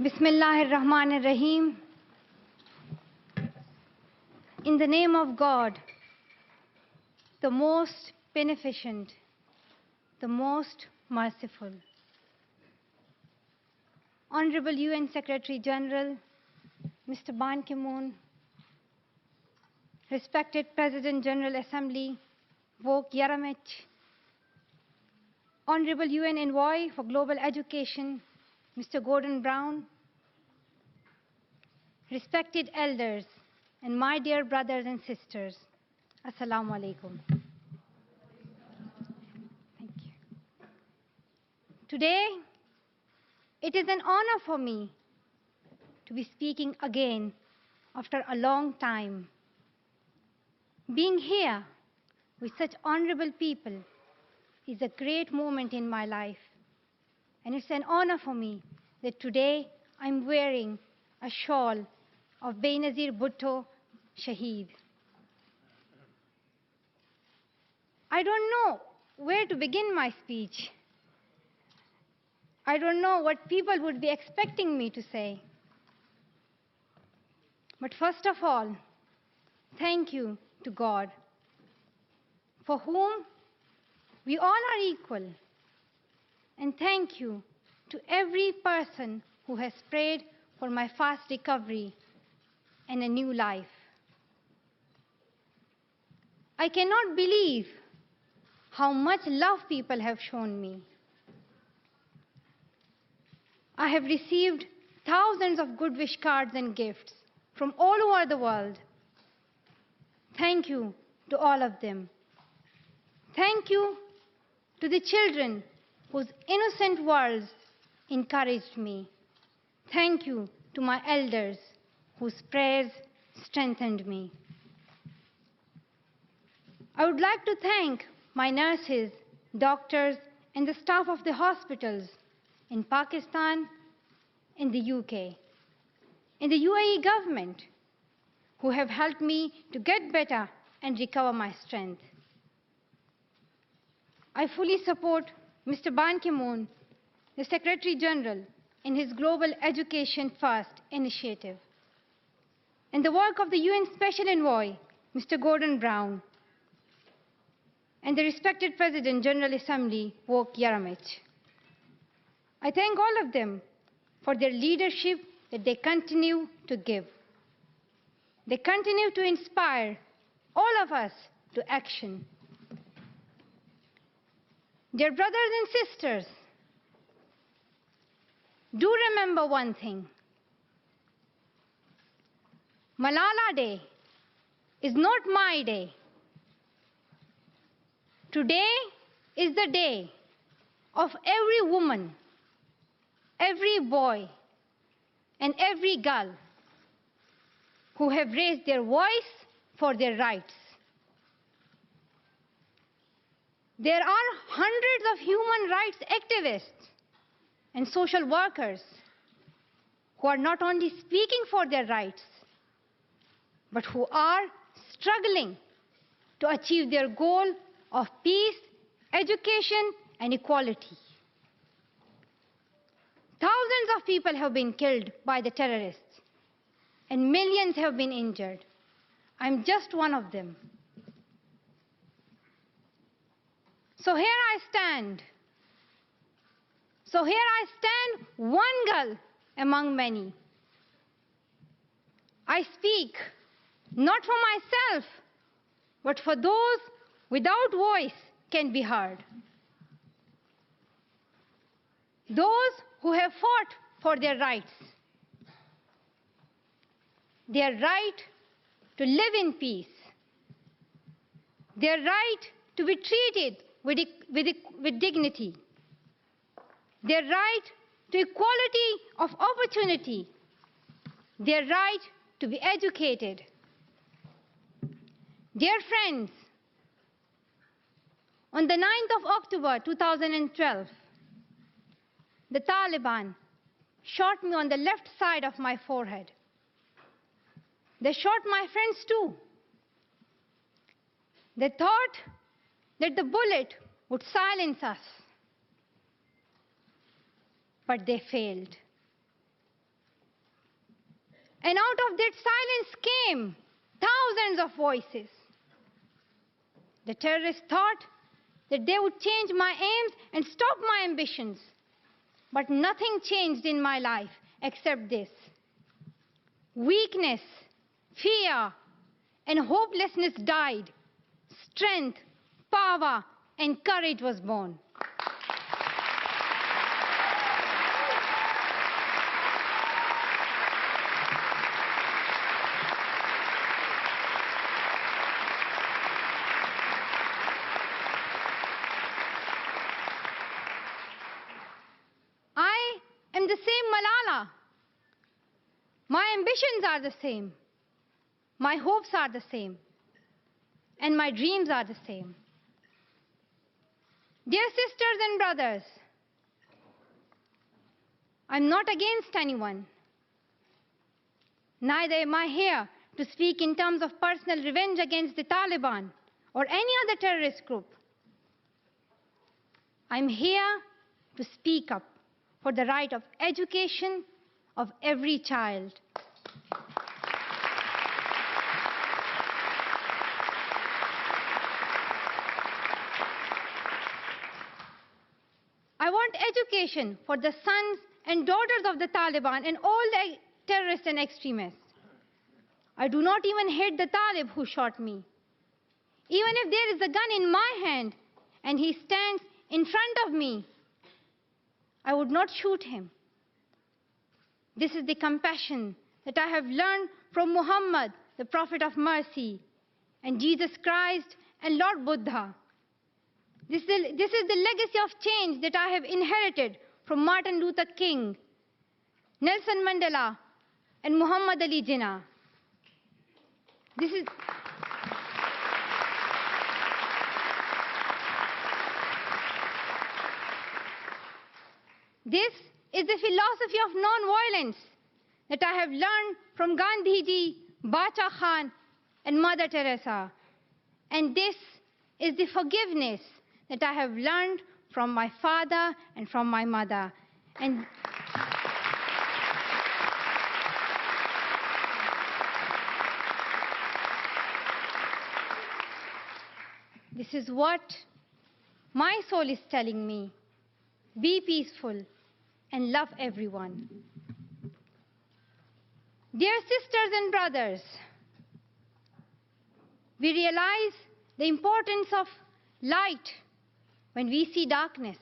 Bismillahir-Rahmanir-Rahim. In the name of God, the most beneficent, the most merciful. Honorable UN Secretary General, Mr. Ban Ki-moon, respected President General Assembly, Vok Yaramich, Honorable UN Envoy for Global Education, Mr. Gordon Brown, respected elders, and my dear brothers and sisters, Assalamu alaikum. Thank you. Today, it is an honor for me to be speaking again after a long time. Being here with such honorable people is a great moment in my life. And it's an honor for me that today I'm wearing a shawl of Benazir Bhutto Shaheed. I don't know where to begin my speech. I don't know what people would be expecting me to say. But first of all, thank you to God, for whom we all are equal. And thank you to every person who has prayed for my fast recovery and a new life. I cannot believe how much love people have shown me. I have received thousands of good wish cards and gifts from all over the world. Thank you to all of them. Thank you to the children whose innocent words encouraged me. Thank you to my elders whose prayers strengthened me. I would like to thank my nurses, doctors, and the staff of the hospitals in Pakistan, in the UK, in the UAE government, who have helped me to get better and recover my strength. I fully support Mr. Ban Ki-moon, the Secretary General, in his Global Education First initiative, and the work of the UN Special Envoy, Mr. Gordon Brown, and the respected President General Assembly, Vok Yaramich. I thank all of them for their leadership that they continue to give. They continue to inspire all of us to action. Dear brothers and sisters, do remember one thing. Malala Day is not my day. Today is the day of every woman, every boy, and every girl who have raised their voice for their rights. There are hundreds of human rights activists and social workers who are not only speaking for their rights, but who are struggling to achieve their goal of peace, education, and equality. Thousands of people have been killed by the terrorists, and millions have been injured. I'm just one of them. So here I stand. One girl among many. I speak not for myself, but for those without voice can be heard. Those who have fought for their rights. Their right to live in peace. Their right to be treated with dignity. Their right to equality of opportunity. Their right to be educated. Dear friends, on the 9th of October 2012, the Taliban shot me on the left side of my forehead. They shot my friends too. They thought that the bullet would silence us. But they failed. And out of that silence came thousands of voices. The terrorists thought that they would change my aims and stop my ambitions. But nothing changed in my life except this. Weakness, fear, and hopelessness died. Strength, power, and courage was born. I am the same Malala. My ambitions are the same. My hopes are the same. And my dreams are the same. Dear sisters and brothers, I'm not against anyone. Neither am I here to speak in terms of personal revenge against the Taliban or any other terrorist group. I'm here to speak up for the right of education of every child. I want education for the sons and daughters of the Taliban and all the terrorists and extremists. I do not even hate the Talib who shot me. Even if there is a gun in my hand and he stands in front of me, I would not shoot him. This is the compassion that I have learned from Muhammad, the Prophet of Mercy, and Jesus Christ and Lord Buddha. This is the legacy of change that I have inherited from Martin Luther King, Nelson Mandela, and Muhammad Ali Jinnah. This is the philosophy of non-violence that I have learned from Gandhiji, Bacha Khan, and Mother Teresa. And this is the forgiveness that I have learned from my father and from my mother. And this is what my soul is telling me. Be peaceful and love everyone. Dear sisters and brothers, we realize the importance of light when we see darkness.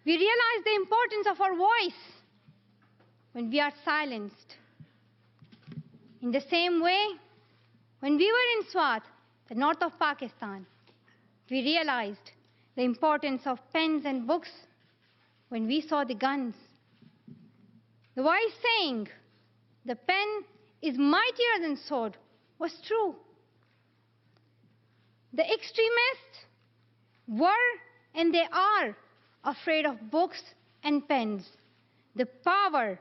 We realize the importance of our voice when we are silenced. In the same way, when we were in Swat, the north of Pakistan, we realized the importance of pens and books when we saw the guns. The wise saying, "The pen is mightier than sword," was true. The extremists were and they are afraid of books and pens. The power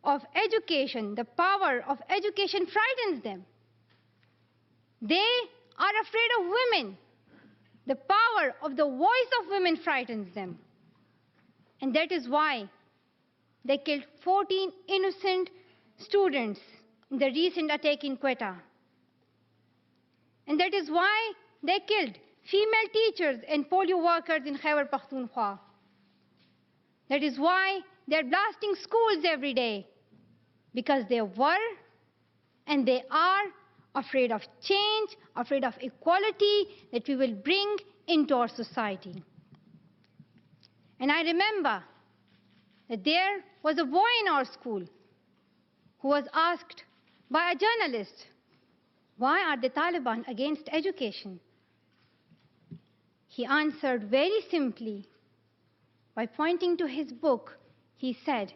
of education frightens them. They are afraid of women. The power of the voice of women frightens them. And that is why they killed 14 innocent students in the recent attack in Quetta. And that is why they killed female teachers and polio workers in Khyber Pakhtunkhwa. That is why they're blasting schools every day, because they were and they are afraid of change, afraid of equality that we will bring into our society. And I remember that there was a boy in our school who was asked by a journalist, "Why are the Taliban against education?" He answered very simply by pointing to his book. He said,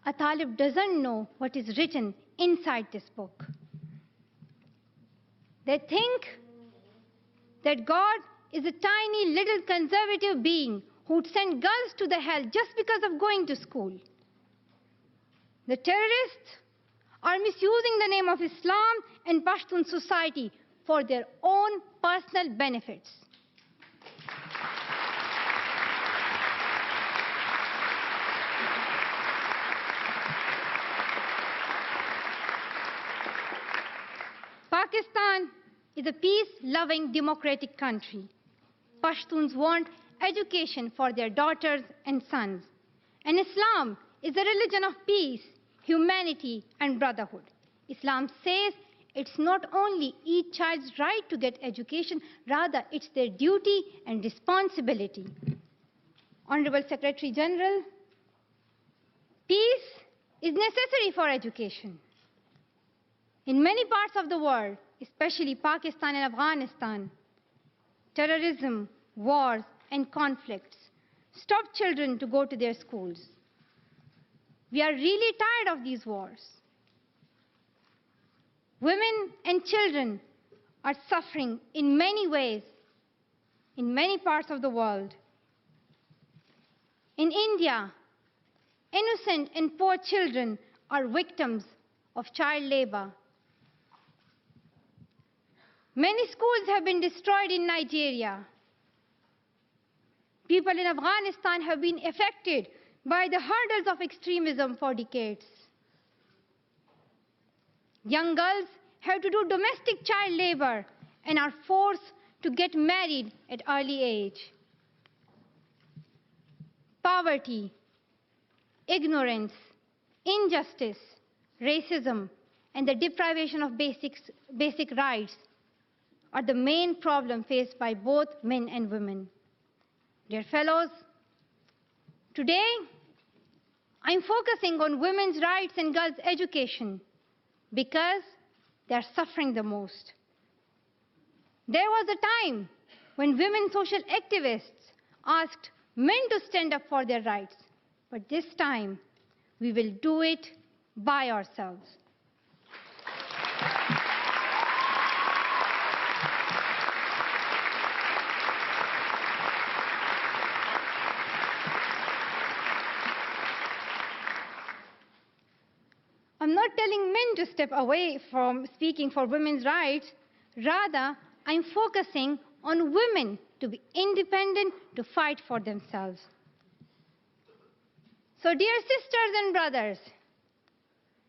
"A Talib doesn't know what is written inside this book." They think that God is a tiny little conservative being who would send girls to the hell just because of going to school. The terrorists are misusing the name of Islam and Pashtun society for their own personal benefits. is a peace-loving democratic country. Pashtuns want education for their daughters and sons. And Islam is a religion of peace, humanity, and brotherhood. Islam says it's not only each child's right to get education, rather it's their duty and responsibility. Honorable Secretary General, peace is necessary for education. In many parts of the world, especially Pakistan and Afghanistan, terrorism, wars, and conflicts stop children to go to their schools. We are really tired of these wars. Women and children are suffering in many ways in many parts of the world. In India, innocent and poor children are victims of child labor. Many schools have been destroyed in Nigeria. People in Afghanistan have been affected by the hurdles of extremism for decades. Young girls have to do domestic child labor and are forced to get married at early age. Poverty, ignorance, injustice, racism, and the deprivation of basic rights are the main problem faced by both men and women. Dear fellows, today I'm focusing on women's rights and girls' education because they're suffering the most. There was a time when women social activists asked men to stand up for their rights, but this time we will do it by ourselves. I'm not telling men to step away from speaking for women's rights. Rather, I'm focusing on women to be independent, to fight for themselves. So, dear sisters and brothers,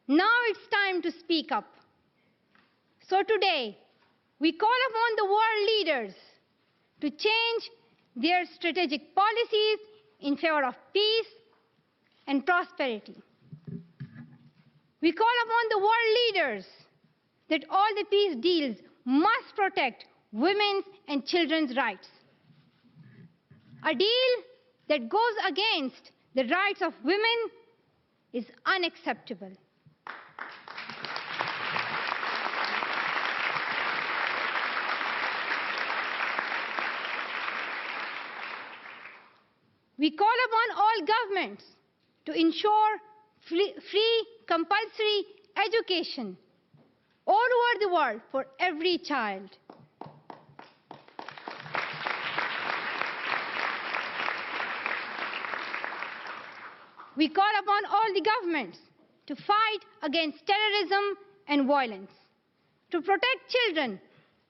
now it's time to speak up. So today, we call upon the world leaders to change their strategic policies in favor of peace and prosperity. We call upon the world leaders that all the peace deals must protect women's and children's rights. A deal that goes against the rights of women is unacceptable. We call upon all governments to ensure free, compulsory education all over the world for every child. We call upon all the governments to fight against terrorism and violence, to protect children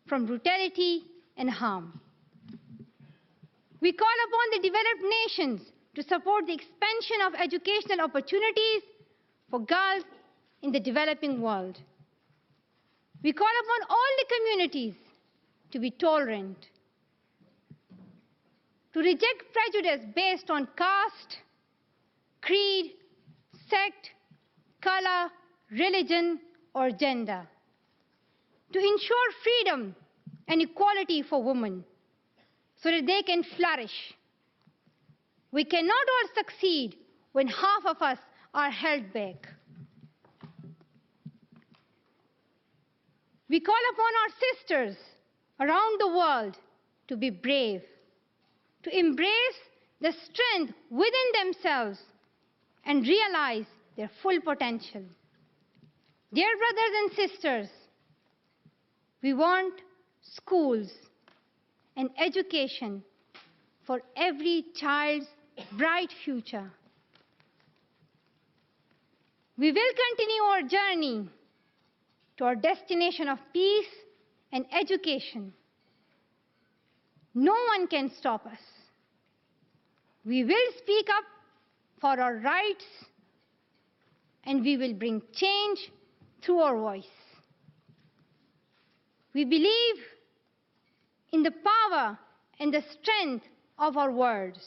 from brutality and harm. We call upon the developed nations to support the expansion of educational opportunities for girls in the developing world. We call upon all the communities to be tolerant, to reject prejudice based on caste, creed, sect, color, religion, or gender, to ensure freedom and equality for women so that they can flourish. We cannot all succeed when half of us are held back. We call upon our sisters around the world to be brave, to embrace the strength within themselves and realize their full potential. Dear brothers and sisters, we want schools and education for every child's bright future. We will continue our journey to our destination of peace and education. No one can stop us. We will speak up for our rights, and we will bring change through our voice. We believe in the power and the strength of our words.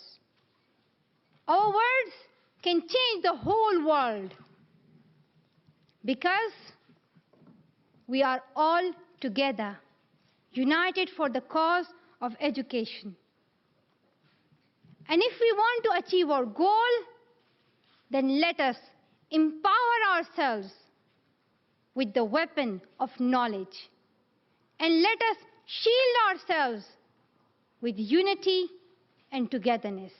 Our words can change the whole world because we are all together, united for the cause of education. And if we want to achieve our goal, then let us empower ourselves with the weapon of knowledge. And let us shield ourselves with unity and togetherness.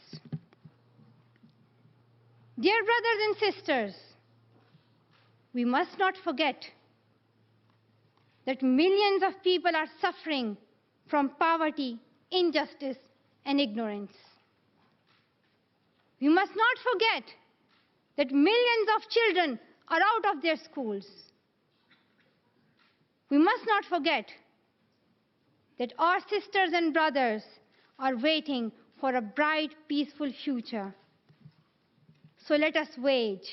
Dear brothers and sisters, we must not forget that millions of people are suffering from poverty, injustice, and ignorance. We must not forget that millions of children are out of their schools. We must not forget that our sisters and brothers are waiting for a bright, peaceful future. So let us wage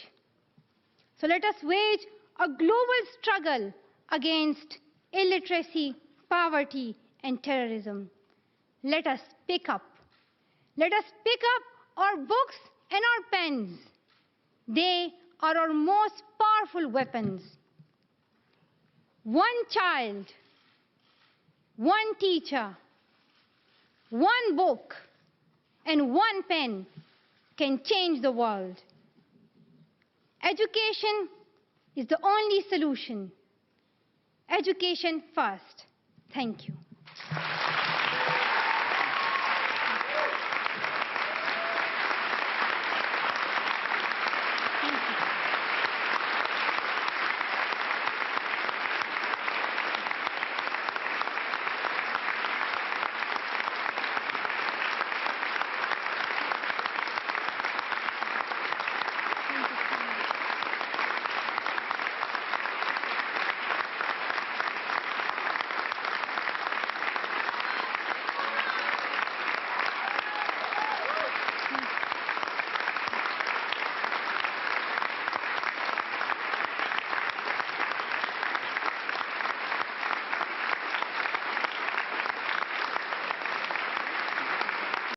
a global struggle against illiteracy, poverty, and terrorism. Let us pick up our books and our pens. They are our most powerful weapons. One child, one teacher, one book, and one pen can change the world. Education is the only solution. Education first. Thank you.